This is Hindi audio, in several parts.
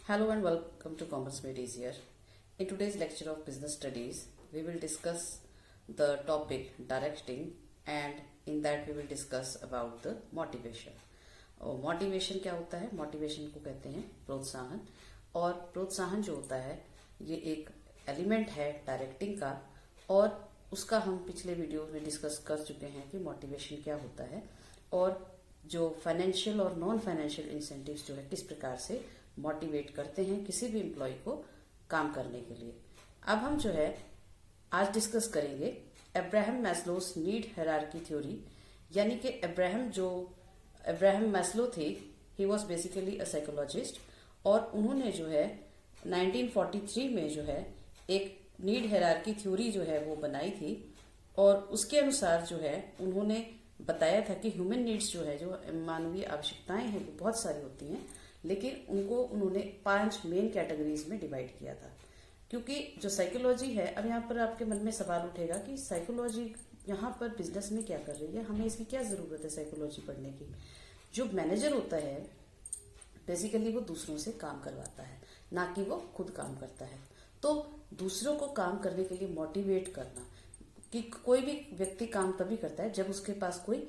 Hello and welcome to Commerce Made Easier. In today's lecture of Business Studies, we will discuss the topic directing, and in that we will discuss about the motivation. और मोटिवेशन क्या होता है? मोटिवेशन को कहते हैं प्रोत्साहन, और प्रोत्साहन जो होता है ये एक एलिमेंट है डायरेक्टिंग का, और उसका हम पिछले वीडियो में डिस्कस कर चुके हैं कि मोटिवेशन क्या होता है और जो फाइनेंशियल और नॉन फाइनेंशियल इंसेंटिव्स जो है किस प्रकार से मोटिवेट करते हैं किसी भी एम्प्लॉय को काम करने के लिए। अब हम जो है आज डिस्कस करेंगे Abraham Maslow's need hierarchy theory, यानी कि अब्राहम मैस्लो थे, he was basically a psychologist, और उन्होंने जो है 1943 में जो है एक नीड हायरार्की थ्योरी जो है वो बनाई थी, और उसके अनुसार जो है उन्होंने बताया था कि ह्यूमन नीड्स जो है, जो मानवीय आवश्यकताएं हैं, वो बहुत सारी होती हैं, लेकिन उनको उन्होंने 5 मेन कैटेगरीज में डिवाइड किया था। क्योंकि जो साइकोलॉजी है, अब यहाँ पर आपके मन में सवाल उठेगा कि साइकोलॉजी यहाँ पर बिजनेस में क्या कर रही है, हमें इसकी क्या जरूरत है साइकोलॉजी पढ़ने की। जो मैनेजर होता है बेसिकली वो दूसरों से काम करवाता है, ना कि वो खुद काम करता है। तो दूसरों को काम करने के लिए मोटिवेट करना, कि कोई भी व्यक्ति काम तभी करता है जब उसके पास कोई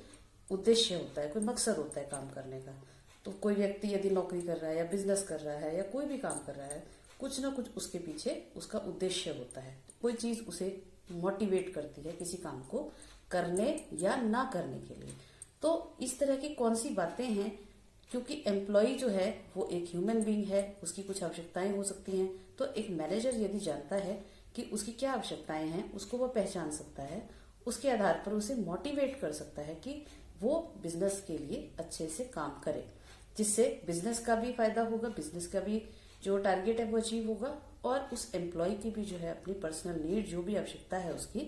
उद्देश्य होता है, कोई मकसद होता है काम करने का। तो कोई व्यक्ति यदि नौकरी कर रहा है या बिजनेस कर रहा है या कोई भी काम कर रहा है, कुछ ना कुछ उसके पीछे उसका उद्देश्य होता है, कोई चीज उसे मोटिवेट करती है किसी काम को करने या ना करने के लिए। तो इस तरह की कौन सी बातें हैं, क्योंकि एम्प्लॉय जो है वो एक ह्यूमन बीइंग है, उसकी कुछ आवश्यकताएं हो सकती हैं। तो एक मैनेजर यदि जानता है कि उसकी क्या आवश्यकताएं हैं, उसको वो पहचान सकता है, उसके आधार पर उसे मोटिवेट कर सकता है कि वो बिजनेस के लिए अच्छे से काम करे, जिससे बिजनेस का भी फायदा होगा, बिजनेस का भी जो टारगेट है वो अचीव होगा, और उस एम्प्लॉय की भी जो है अपनी पर्सनल नीड जो भी आवश्यकता है उसकी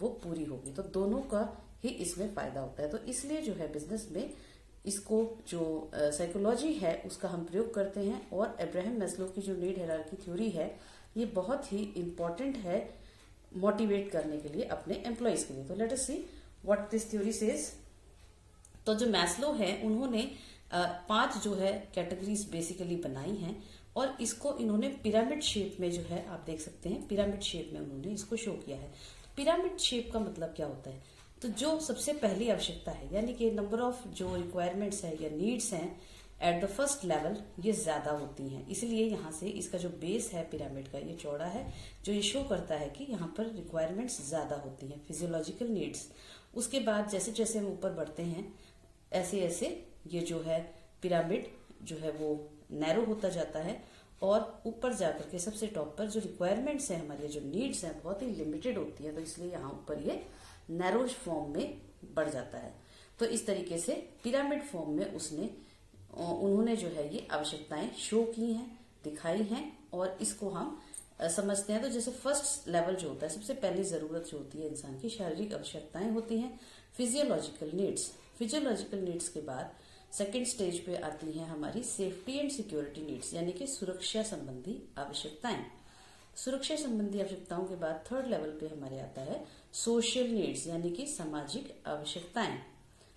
वो पूरी होगी। तो दोनों का ही इसमें फायदा होता है। तो इसलिए जो है बिजनेस में इसको जो साइकोलॉजी है उसका हम प्रयोग करते हैं, और अब्राहम मैस्लो की जो नीड हायरार्की थ्योरी है ये बहुत ही इंपॉर्टेंट है मोटिवेट करने के लिए अपने एम्प्लॉयज के लिए। तो let us see what this theory says. तो जो मैस्लो है उन्होंने 5 जो है कैटेगरीज बेसिकली बनाई हैं, और इसको इन्होंने पिरामिड शेप में जो है आप देख सकते हैं, पिरामिड शेप में उन्होंने इसको शो किया है। तो पिरामिड शेप का मतलब क्या होता है? तो जो सबसे पहली आवश्यकता है, यानी कि नंबर ऑफ जो रिक्वायरमेंट्स है या नीड्स हैं एट द फर्स्ट लेवल, ये ज्यादा होती हैं। इसलिए यहाँ से इसका जो बेस है पिरामिड का ये चौड़ा है, जो ये शो करता है कि यहाँ पर रिक्वायरमेंट्स ज्यादा होती हैं, फिजियोलॉजिकल नीड्स। उसके बाद जैसे जैसे हम ऊपर बढ़ते हैं ऐसे ऐसे ये जो है पिरामिड जो है वो नैरो होता जाता है, और ऊपर जाकर के सबसे टॉप पर जो रिक्वायरमेंट्स हैं, हमारी जो नीड्स हैं, बहुत ही लिमिटेड होती है। तो इसलिए यहाँ ऊपर ये नैरो फॉर्म में बढ़ जाता है। तो इस तरीके से पिरामिड फॉर्म में उन्होंने जो है ये आवश्यकताएं शो की हैं, दिखाई हैं, और इसको हम समझते हैं। तो जैसे फर्स्ट लेवल जो होता है, सबसे पहली जरूरत जो होती है इंसान की, शारीरिक आवश्यकताएं होती हैं, फिजियोलॉजिकल नीड्स। फिजियोलॉजिकल नीड्स के बाद सेकेंड स्टेज पे आती हैं हमारी सेफ्टी एंड सिक्योरिटी नीड्स, यानी कि सुरक्षा संबंधी आवश्यकताएं। सुरक्षा संबंधी आवश्यकताओं के बाद थर्ड लेवल पे हमारे आता है सोशल नीड्स, यानी कि सामाजिक आवश्यकताएं।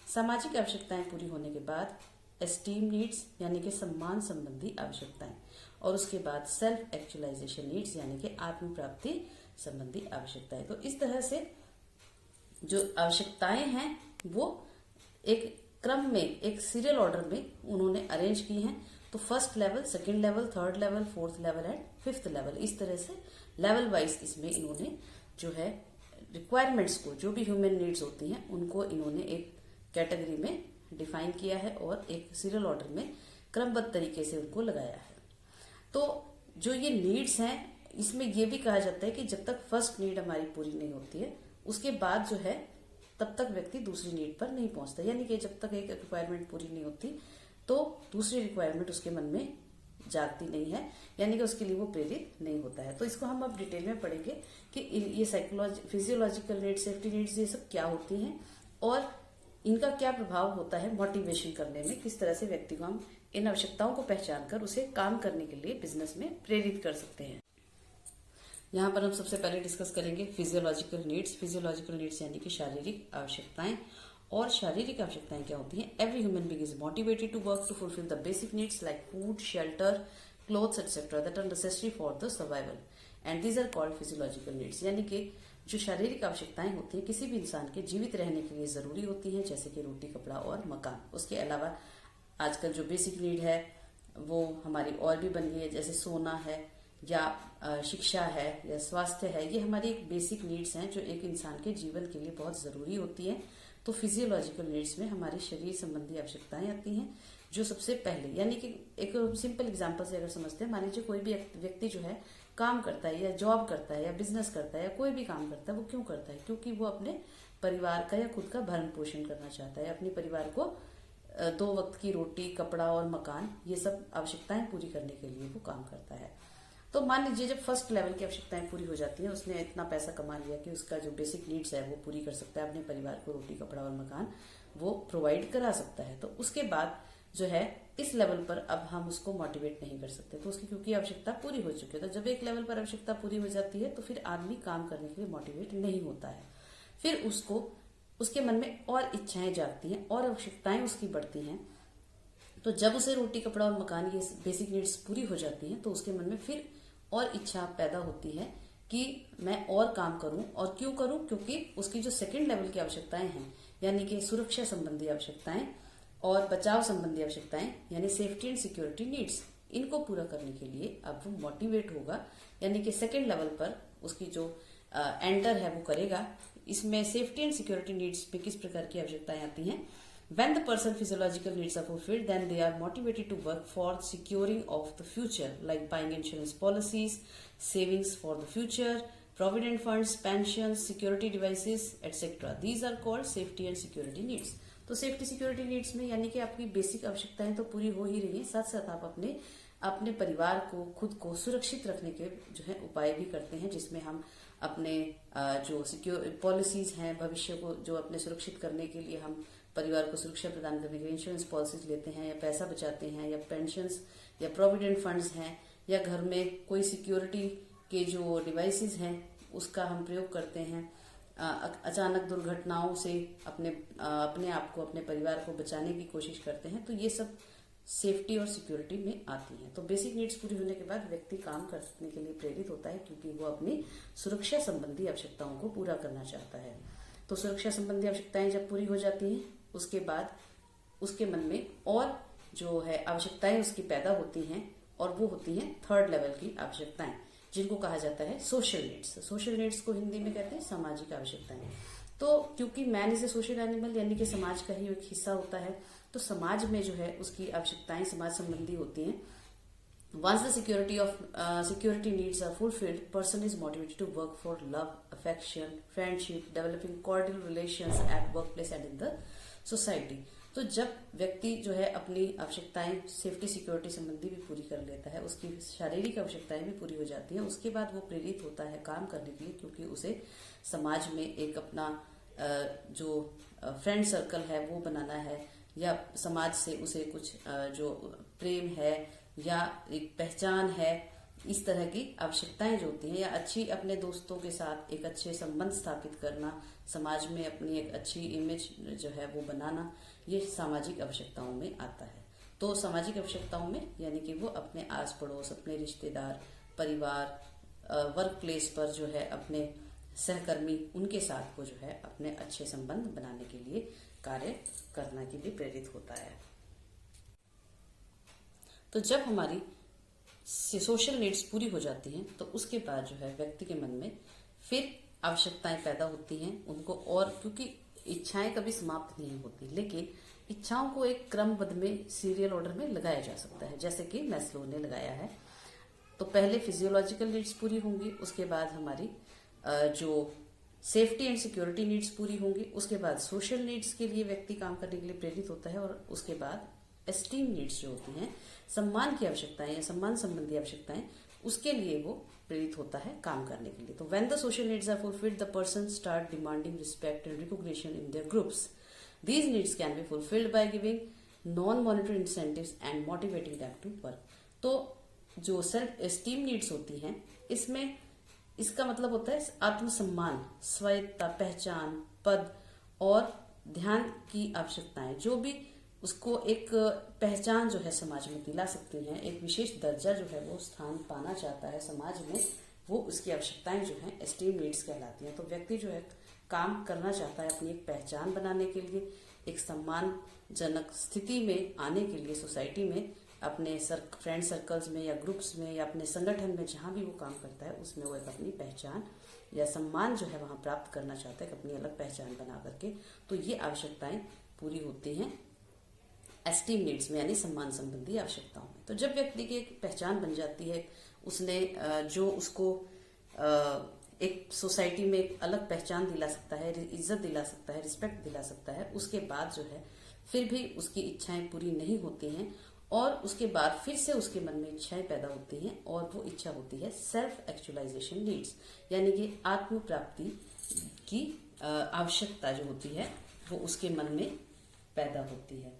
सामाजिक आवश्यकताएं पूरी होने के बाद एस्टीम नीड्स, यानी कि सम्मान संबंधी आवश्यकताएं, और उसके बाद सेल्फ एक्चुअलाइजेशन नीड्स, यानी कि आत्म प्राप्ति संबंधी आवश्यकताएं। तो इस तरह से जो आवश्यकताएं हैं वो एक क्रम में, एक सीरियल ऑर्डर में उन्होंने अरेंज की हैं। तो first level, second level, third level, fourth level and fifth level, इस तरह से लेवल वाइज इसमें इन्होंने जो है रिक्वायरमेंट्स को, जो भी ह्यूमन नीड्स होती हैं, उनको इन्होंने एक कैटेगरी में डिफाइन किया है और एक सीरियल ऑर्डर में क्रमबद्ध तरीके से उनको लगाया है। तो जो ये नीड्स हैं, इसमें ये भी कहा जाता है कि जब तक फर्स्ट नीड हमारी पूरी नहीं होती है, उसके बाद जो है तब तक व्यक्ति दूसरी नीड पर नहीं पहुंचता। यानी कि जब तक एक रिक्वायरमेंट पूरी नहीं होती तो दूसरी रिक्वायरमेंट उसके मन में जागती नहीं है, यानी कि उसके लिए वो प्रेरित नहीं होता है। तो इसको हम अब डिटेल में पढ़ेंगे कि ये फिजियोलॉजिकल नीड्स, सेफ्टी नीड्स, ये सब क्या होती हैं और इनका क्या प्रभाव होता है मोटिवेशन करने में, किस तरह से व्यक्ति को हम इन आवश्यकताओं को पहचान कर उसे काम करने के लिए बिजनेस में प्रेरित कर सकते हैं। यहाँ पर हम सबसे पहले डिस्कस करेंगे फिजियोलॉजिकल नीड्स। फिजियोलॉजिकल नीड्स यानी कि शारीरिक आवश्यकताएं। और शारीरिक आवश्यकताएं क्या होती हैं? Every human being is motivated to work to fulfil the basic needs like food, shelter clothes, etc. that are necessary for the survival. And these are called physiological needs. यानी कि जो शारीरिक आवश्यकताएं होती हैं किसी भी इंसान के जीवित रहने के लिए जरूरी होती हैं, जैसे कि रोटी, कपड़ा और मकान। उसके अलावा आजकल जो बेसिक नीड है वो हमारी और भी बन गई है, जैसे सोना है या शिक्षा है या स्वास्थ्य है। ये हमारी एक बेसिक नीड्स हैं जो एक इंसान के जीवन के लिए बहुत जरूरी होती हैं। तो फिजियोलॉजिकल नीड्स में हमारी शरीर संबंधी आवश्यकताएं आती हैं, जो सबसे पहले, यानी कि एक सिंपल एग्जांपल से अगर समझते हैं, मान लीजिए कोई भी व्यक्ति जो है काम करता है या जॉब करता है या बिजनेस करता है या कोई भी काम करता है, वो क्यों करता है? क्योंकि वो अपने परिवार का या खुद का भरण पोषण करना चाहता है, अपने परिवार को 2 वक्त की रोटी, कपड़ा और मकान, ये सब आवश्यकताएं पूरी करने के लिए वो काम करता है। तो मान लीजिए जब फर्स्ट लेवल की आवश्यकताएं पूरी हो जाती हैं, उसने इतना पैसा कमा लिया कि उसका जो बेसिक नीड्स है वो पूरी कर सकता है, अपने परिवार को रोटी, कपड़ा और मकान वो प्रोवाइड करा सकता है। तो उसके बाद जो है इस लेवल पर अब हम उसको मोटिवेट नहीं कर सकते, तो उसकी क्योंकि आवश्यकता पूरी हो चुकी है। तो जब एक लेवल पर आवश्यकता पूरी हो जाती है तो फिर आदमी काम करने के लिए मोटिवेट नहीं होता है। फिर उसके मन में और इच्छाएं जागती हैं और आवश्यकताएं उसकी बढ़ती हैं। तो जब उसे रोटी, कपड़ा और मकान, ये बेसिक नीड्स पूरी हो जाती हैं, तो उसके मन में फिर और इच्छा पैदा होती है कि मैं और काम करूं। और क्यों करूं? क्योंकि उसकी जो सेकंड लेवल की आवश्यकताएं हैं, यानी कि सुरक्षा संबंधी आवश्यकताएं और बचाव संबंधी आवश्यकताएं, यानी सेफ्टी एंड सिक्योरिटी नीड्स, इनको पूरा करने के लिए अब वो मोटिवेट होगा, यानी कि सेकंड लेवल पर उसकी जो एंटर है वो करेगा। इसमें सेफ्टी एंड सिक्योरिटी नीड्स में किस प्रकार की आवश्यकताएं आती हैं? When the person physiological needs are fulfilled, then they are motivated to work for securing of the future, like buying insurance policies, savings for the future, provident funds, pensions, security devices, etc. These are called safety and security needs. तो सेफ्टी सिक्योरिटी नीड्स में यानी कि आपकी बेसिक आवश्यकताएं तो पूरी हो ही रही हैं, साथ साथ आप अपने परिवार को, खुद को सुरक्षित रखने के जो है उपाय भी करते हैं, जिसमें हम अपने जो सिक्योर पॉलिसीज हैं, भविष्य को जो अपने सुरक्षित करने के लिए हम परिवार को सुरक्षा प्रदान करने के लिए इंश्योरेंस पॉलिसीज लेते हैं या पैसा बचाते हैं या पेंशन्स या प्रोविडेंट फंड्स हैं, या घर में कोई सिक्योरिटी के जो डिवाइसेस हैं उसका हम प्रयोग करते हैं। अचानक दुर्घटनाओं से अपने आप को, अपने परिवार को बचाने की कोशिश करते हैं। तो ये सब सेफ्टी और सिक्योरिटी में आती हैं। तो बेसिक नीड्स पूरी होने के बाद व्यक्ति काम करने के लिए प्रेरित होता है, क्योंकि वो अपनी सुरक्षा संबंधी आवश्यकताओं को पूरा करना चाहता है। तो सुरक्षा संबंधी आवश्यकताएं जब पूरी हो जाती हैं, उसके बाद उसके मन में और जो है आवश्यकताएं उसकी पैदा होती हैं, और वो होती हैं थर्ड लेवल की आवश्यकताएं, जिनको कहा जाता है सोशल नीड्स। सोशल नीड्स को हिंदी में कहते हैं सामाजिक आवश्यकताएं। तो क्योंकि man is a social animal, यानी कि समाज का ही एक हिस्सा होता है, तो समाज में जो है उसकी आवश्यकताएं समाज संबंधी होती हैं। Once the security needs are fulfilled, person is motivated to work for love, affection, friendship, developing cordial relations at workplace and in the society. तो जब व्यक्ति जो है अपनी आवश्यकताएं सेफ्टी सिक्योरिटी संबंधी भी पूरी कर लेता है, उसकी शारीरिक आवश्यकताएं भी पूरी हो जाती हैं, उसके बाद वो प्रेरित होता है काम करने के लिए, क्योंकि उसे समाज में एक अपना जो फ्रेंड सर्कल है वो बनाना है, या समाज से उसे कुछ जो प्रेम है या एक पहचान है, इस तरह की आवश्यकताएं जो होती हैं, या अच्छी अपने दोस्तों के साथ एक अच्छे संबंध स्थापित करना, समाज में अपनी एक अच्छी इमेज जो है वो बनाना, ये सामाजिक आवश्यकताओं में आता है। तो सामाजिक आवश्यकताओं में यानी कि वो अपने आस पड़ोस, अपने रिश्तेदार, परिवार, वर्क प्लेस पर जो है अपने सहकर्मी, उनके साथ वो जो है अपने अच्छे संबंध बनाने के लिए कार्य करने के लिए प्रेरित होता है। तो जब हमारी सोशल नीड्स पूरी हो जाती हैं, तो उसके बाद जो है व्यक्ति के मन में फिर आवश्यकताएं पैदा होती हैं उनको, और क्योंकि इच्छाएं कभी समाप्त नहीं होती, लेकिन इच्छाओं को एक क्रमबद्ध में सीरियल ऑर्डर में लगाया जा सकता है, जैसे कि मैस्लो ने लगाया है। तो पहले फिजियोलॉजिकल नीड्स पूरी होंगी, उसके बाद हमारी जो सेफ्टी एंड सिक्योरिटी नीड्स पूरी होंगी, उसके बाद सोशल नीड्स के लिए व्यक्ति काम करने के लिए प्रेरित होता है, और उसके बाद एस्टीम नीड्स जो होती हैं, सम्मान की आवश्यकताएं या सम्मान संबंधी आवश्यकताएं, उसके लिए वो प्रेरित होता है काम करने के लिए। तो when the social needs are fulfilled, the person start demanding respect and recognition in their groups. These needs can be fulfilled by giving non monetary incentives and motivating them to work. तो जो सेल्फ एस्टीम नीड्स होती हैं, इसमें इसका मतलब होता है आत्मसम्मान, स्वायत्ता, पहचान, पद और ध्यान की आवश्यकताएं। जो भी उसको एक पहचान जो है समाज में दिला सकती हैं, एक विशेष दर्जा जो है वो स्थान पाना चाहता है समाज में, वो उसकी आवश्यकताएं जो हैं एस्टीम नीड्स कहलाती हैं। तो व्यक्ति जो है काम करना चाहता है अपनी एक पहचान बनाने के लिए, एक सम्मानजनक स्थिति में आने के लिए सोसाइटी में, अपने फ्रेंड सर्कल्स में या ग्रुप्स में या अपने संगठन में जहां भी वो काम करता है उसमें वो एक अपनी पहचान या सम्मान जो है वहां प्राप्त करना चाहता है, अपनी अलग पहचान बना करके। तो ये आवश्यकताएं पूरी होती हैं एस्टीम नीड्स में, यानी सम्मान संबंधी आवश्यकताओं में। तो जब व्यक्ति की एक पहचान बन जाती है, उसने जो उसको एक सोसाइटी में एक अलग पहचान दिला सकता है, इज्जत दिला सकता है, रिस्पेक्ट दिला सकता है, उसके बाद जो है फिर भी उसकी इच्छाएं पूरी नहीं होती हैं और उसके बाद फिर से उसके मन में इच्छाएं पैदा होती हैं और वो इच्छा होती है सेल्फ एक्चुअलाइजेशन नीड्स, यानी कि आत्म प्राप्ति की आवश्यकता जो होती है वो उसके मन में पैदा होती है।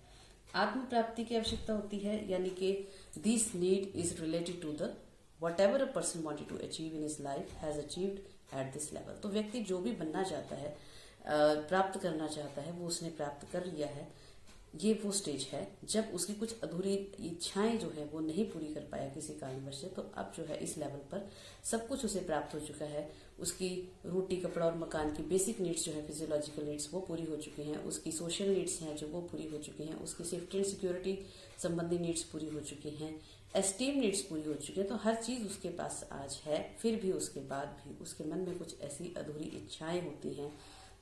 आत्म प्राप्ति की आवश्यकता होती है, यानी कि this need is related to the whatever a person wanted to achieve in his life has achieved at this level। तो व्यक्ति जो भी बनना चाहता है, प्राप्त करना चाहता है, वो उसने प्राप्त कर लिया है। ये वो स्टेज है जब उसकी कुछ अधूरी इच्छाएं जो है वो नहीं पूरी कर पाया किसी कारणवश से, तो अब जो है इस लेवल पर सब कुछ उसे प्राप्त हो चुका है। उसकी रोटी कपड़ा और मकान की बेसिक नीड्स जो है, फिजियोलॉजिकल नीड्स, वो पूरी हो चुकी हैं। उसकी सोशल नीड्स हैं जो वो पूरी हो चुकी हैं। उसकी सेफ्टी एंड सिक्योरिटी संबंधी नीड्स पूरी हो चुकी हैं। एस्टीम नीड्स पूरी हो चुकी है। तो हर चीज उसके पास आज है, फिर भी उसके बाद भी उसके मन में कुछ ऐसी अधूरी इच्छाएं होती हैं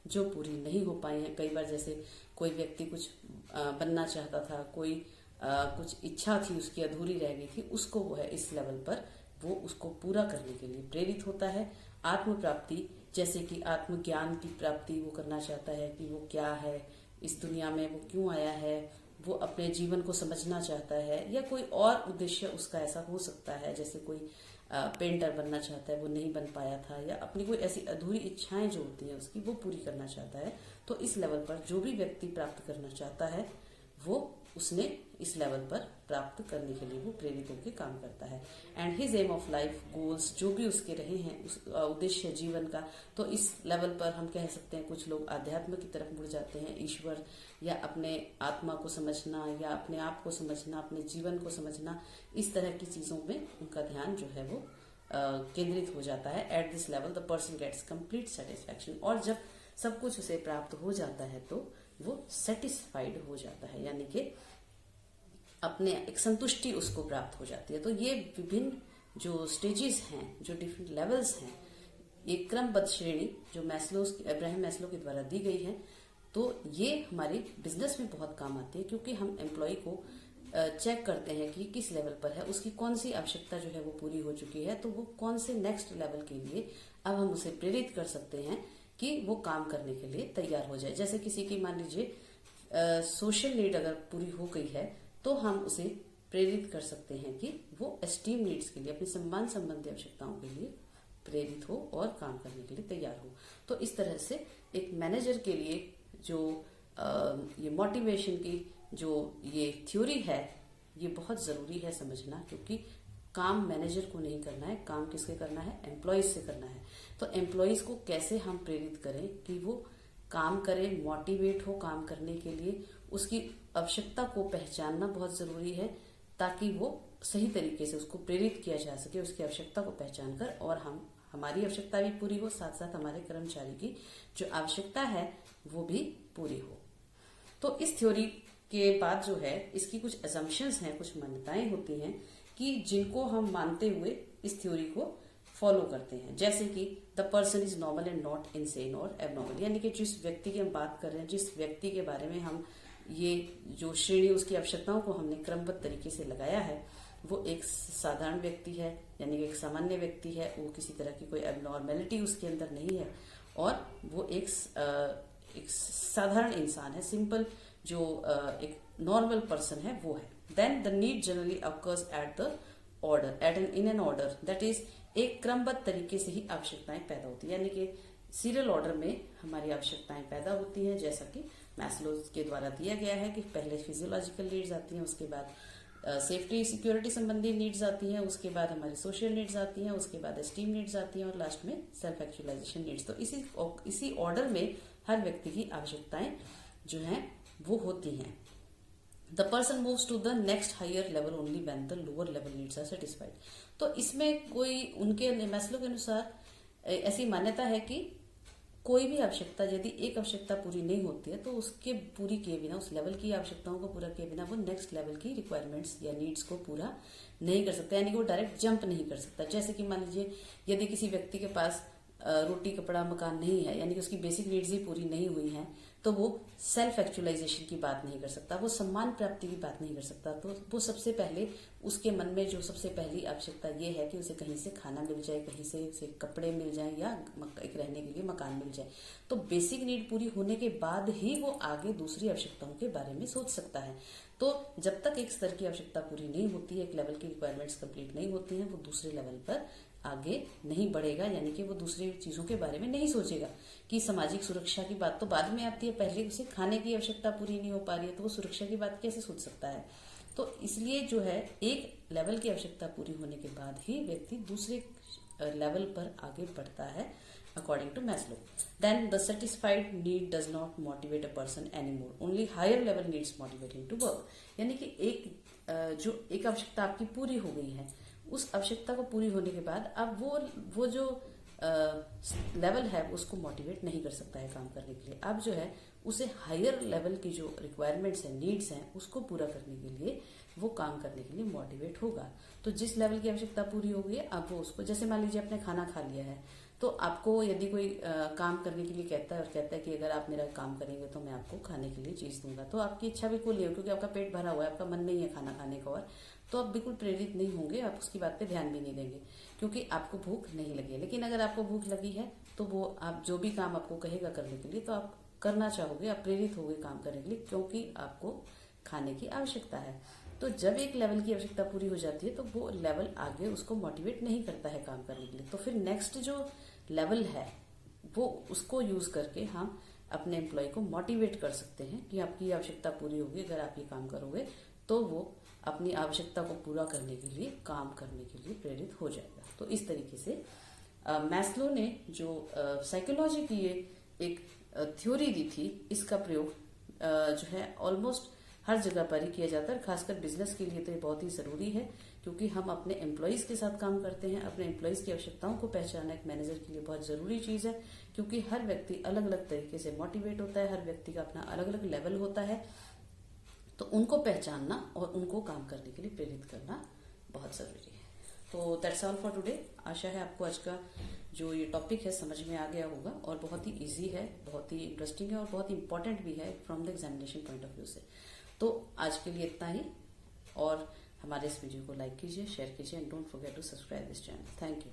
जो पूरी नहीं हो पाई हैं। कई बार जैसे कोई व्यक्ति कुछ बनना चाहता था, कोई कुछ इच्छा थी उसकी अधूरी रह गई थी, उसको वो है इस लेवल पर वो उसको पूरा करने के लिए प्रेरित होता है। आत्म प्राप्ति, जैसे कि आत्मज्ञान की प्राप्ति वो करना चाहता है कि वो क्या है, इस दुनिया में वो क्यों आया है, वो अपने जीवन को समझना चाहता है, या कोई और उद्देश्य उसका ऐसा हो सकता है, जैसे कोई पेंटर बनना चाहता है वो नहीं बन पाया था, या अपनी कोई ऐसी अधूरी इच्छाएं जो होती हैं उसकी वो पूरी करना चाहता है। तो इस लेवल पर जो भी व्यक्ति प्राप्त करना चाहता है वो उसने इस लेवल पर प्राप्त करने के लिए वो प्रेरित होकर काम करता है। And his aim of life goals, जो भी उसके रहे हैं उस उद्देश्य जीवन का, तो इस लेवल पर हम कह सकते हैं कुछ लोग आध्यात्म की तरफ मुड़ जाते हैं, ईश्वर या अपने आत्मा को समझना या अपने आप को समझना, अपने जीवन को समझना, इस तरह की चीजों में उनका ध्यान जो है वो केंद्रित हो जाता है। At this level the person gets complete satisfaction, और जब सब कुछ उसे प्राप्त हो जाता है तो वो सेटिस्फाइड हो जाता है, यानी कि अपने एक संतुष्टि उसको प्राप्त हो जाती है। तो ये विभिन्न जो स्टेजेस हैं, जो डिफरेंट लेवल्स हैं, एक क्रमबद्ध श्रेणी जो अब्राहम मैस्लो के द्वारा दी गई है, तो ये हमारे बिजनेस में बहुत काम आती है, क्योंकि हम एम्प्लॉय को चेक करते हैं कि किस लेवल पर है, उसकी कौन सी आवश्यकता जो है वो पूरी हो चुकी है, तो वो कौन से नेक्स्ट लेवल के लिए अब हम उसे प्रेरित कर सकते हैं कि वो काम करने के लिए तैयार हो जाए। जैसे किसी की मान लीजिए सोशल नीड अगर पूरी हो गई है तो हम उसे प्रेरित कर सकते हैं कि वो एस्टीम नीड्स के लिए, अपनी सम्मान संबंधी आवश्यकताओं के लिए प्रेरित हो और काम करने के लिए तैयार हो। तो इस तरह से एक मैनेजर के लिए जो ये मोटिवेशन की जो ये थ्योरी है ये बहुत जरूरी है समझना, क्योंकि काम मैनेजर को नहीं करना है, काम किससे करना है, एम्प्लॉयज से करना है। तो एम्प्लॉयज को कैसे हम प्रेरित करें कि वो काम करें, मोटिवेट हो काम करने के लिए, उसकी आवश्यकता को पहचानना बहुत जरूरी है, ताकि वो सही तरीके से उसको प्रेरित किया जा सके, उसकी आवश्यकता को पहचान कर, और हमारी आवश्यकता भी पूरी हो, साथ साथ हमारे कर्मचारी की जो आवश्यकता है वो भी पूरी हो। तो इस थ्योरी के बाद जो है इसकी कुछ असम्पशंस हैं, कुछ मान्यताएं होती हैं कि जिनको हम मानते हुए इस थ्योरी को फॉलो करते हैं। जैसे कि the person is normal and not insane और एबनॉर्मल, यानी कि जिस व्यक्ति की हम बात कर रहे हैं, जिस व्यक्ति के बारे में हम ये जो श्रेणी उसकी आवश्यकताओं को हमने क्रमबद्ध तरीके से लगाया है, वो एक साधारण व्यक्ति है, यानी कि एक सामान्य व्यक्ति है, वो किसी तरह की कोई एबनॉर्मेलिटी उसके अंदर नहीं है, और वो एक साधारण इंसान है, सिंपल जो एक नॉर्मल पर्सन है वो है। Then the need generally occurs at the order, in an order, that is एक क्रमबद्ध तरीके से ही आवश्यकताएं पैदा होती है, यानी कि सीरियल ऑर्डर में हमारी आवश्यकताएं पैदा होती हैं, जैसा कि मैस्लो के द्वारा दिया गया है कि पहले फिजियोलॉजिकल नीड्स आती हैं, उसके बाद सेफ्टी सिक्योरिटी संबंधी नीड्स आती हैं, उसके बाद हमारी सोशल नीड्स आती हैं, उसके बाद एस्टीम नीड्स आती हैं, और लास्ट में सेल्फ एक्चुअलाइजेशन नीड्स। तो इसी ऑर्डर में हर व्यक्ति की आवश्यकताएं जो हैं वो होती हैं। The person moves to the next higher level only when the lower level needs are satisfied. तो इसमें कोई उनके मैस्लो के अनुसार ऐसी मान्यता है कि कोई भी आवश्यकता यदि एक आवश्यकता पूरी नहीं होती है तो उसके पूरी किए बिना, उस लेवल की आवश्यकताओं को पूरा किए बिना वो नेक्स्ट लेवल की रिक्वायरमेंट्स या नीड्स को पूरा नहीं कर सकता, यानी कि वो डायरेक्ट जंप नहीं कर सकता। जैसे कि मान लीजिए यदि किसी व्यक्ति के पास रोटी कपड़ा मकान नहीं है, यानी कि उसकी बेसिक नीड्स ही पूरी नहीं हुई हैं, तो वो सेल्फ एक्चुअलाइजेशन की बात नहीं कर सकता, वो सम्मान प्राप्ति की बात नहीं कर सकता। तो वो सबसे पहले उसके मन में जो सबसे पहली आवश्यकता ये है कि उसे कहीं से खाना मिल जाए, कहीं से उसे कपड़े मिल जाए या एक रहने के लिए मकान मिल जाए। तो बेसिक नीड पूरी होने के बाद ही वो आगे दूसरी आवश्यकताओं के बारे में सोच सकता है। तो जब तक एक स्तर की आवश्यकता पूरी नहीं होती है, एक लेवल की रिक्वायरमेंट्स कंप्लीट नहीं होती हैं, वो दूसरे लेवल पर आगे नहीं बढ़ेगा, यानी कि वो दूसरी चीजों के बारे में नहीं सोचेगा। कि सामाजिक सुरक्षा की बात तो बाद में आती है, पहले उसे खाने की आवश्यकता पूरी नहीं हो पा रही है तो वो सुरक्षा की बात कैसे सोच सकता है। तो इसलिए जो है एक लेवल की आवश्यकता पूरी होने के बाद ही व्यक्ति दूसरे लेवल पर आगे बढ़ता है, according to Maslow. Then the satisfied need does not motivate a person anymore, only higher level needs motivate him to work. यानी कि जो एक आवश्यकता आपकी पूरी हो गई है, उस आवश्यकता को पूरी होने के बाद अब वो जो लेवल है उसको मोटिवेट नहीं कर सकता है काम करने के लिए। अब जो है उसे हायर लेवल की जो रिक्वायरमेंट्स हैं, नीड्स हैं, उसको पूरा करने के लिए वो काम करने के लिए मोटिवेट होगा। तो जिस लेवल की आवश्यकता पूरी हो गई है, अब वो उसको, जैसे मान लीजिए आपने खाना खा लिया है, तो आपको यदि कोई काम करने के लिए कहता है और कहता है कि अगर आप मेरा काम करेंगे तो मैं आपको खाने के लिए चीज दूंगा, तो आपकी इच्छा बिल्कुल नहीं हो, क्योंकि आपका पेट भरा हुआ है, आपका मन नहीं है खाना खाने का, और तो आप बिल्कुल प्रेरित नहीं होंगे, आप उसकी बात पे ध्यान भी नहीं देंगे क्योंकि आपको भूख नहीं लगी है। लेकिन अगर आपको भूख लगी है तो वो आप जो भी काम आपको कहेगा करने के लिए तो आप करना चाहोगे, आप प्रेरित होगे काम करने के लिए, क्योंकि आपको खाने की आवश्यकता है। तो जब एक लेवल की आवश्यकता पूरी हो जाती है तो वो लेवल आगे उसको मोटिवेट नहीं करता है काम करने के लिए। तो फिर नेक्स्ट जो लेवल है वो उसको यूज करके हम अपने एम्प्लॉय को मोटिवेट कर सकते हैं कि आपकी आवश्यकता पूरी होगी, अगर आप ये काम करोगे तो वो अपनी आवश्यकता को पूरा करने के लिए, काम करने के लिए प्रेरित हो जाएगा। तो इस तरीके से मैस्लो ने जो साइकोलॉजी की ये एक थ्योरी दी थी, इसका प्रयोग जो है ऑलमोस्ट हर जगह पर ही किया जाता है। खासकर बिजनेस के लिए तो ये बहुत ही जरूरी है, क्योंकि हम अपने एम्प्लॉयज के साथ काम करते हैं। अपने एम्प्लॉयज की आवश्यकताओं को पहचानना एक मैनेजर के लिए बहुत जरूरी चीज है, क्योंकि हर व्यक्ति अलग अलग तरीके से मोटिवेट होता है, हर व्यक्ति का अपना अलग अलग लेवल होता है। तो उनको पहचानना और उनको काम करने के लिए प्रेरित करना बहुत जरूरी है। तो दैट्स ऑल फॉर टुडे। आशा है आपको आज का जो ये टॉपिक है समझ में आ गया होगा, और बहुत ही इजी है, बहुत ही इंटरेस्टिंग है और बहुत ही इंपॉर्टेंट भी है from the examination point of view से। तो आज के लिए इतना ही, और हमारे इस वीडियो को लाइक कीजिए, शेयर कीजिए, and don't forget to subscribe this channel. Thank you.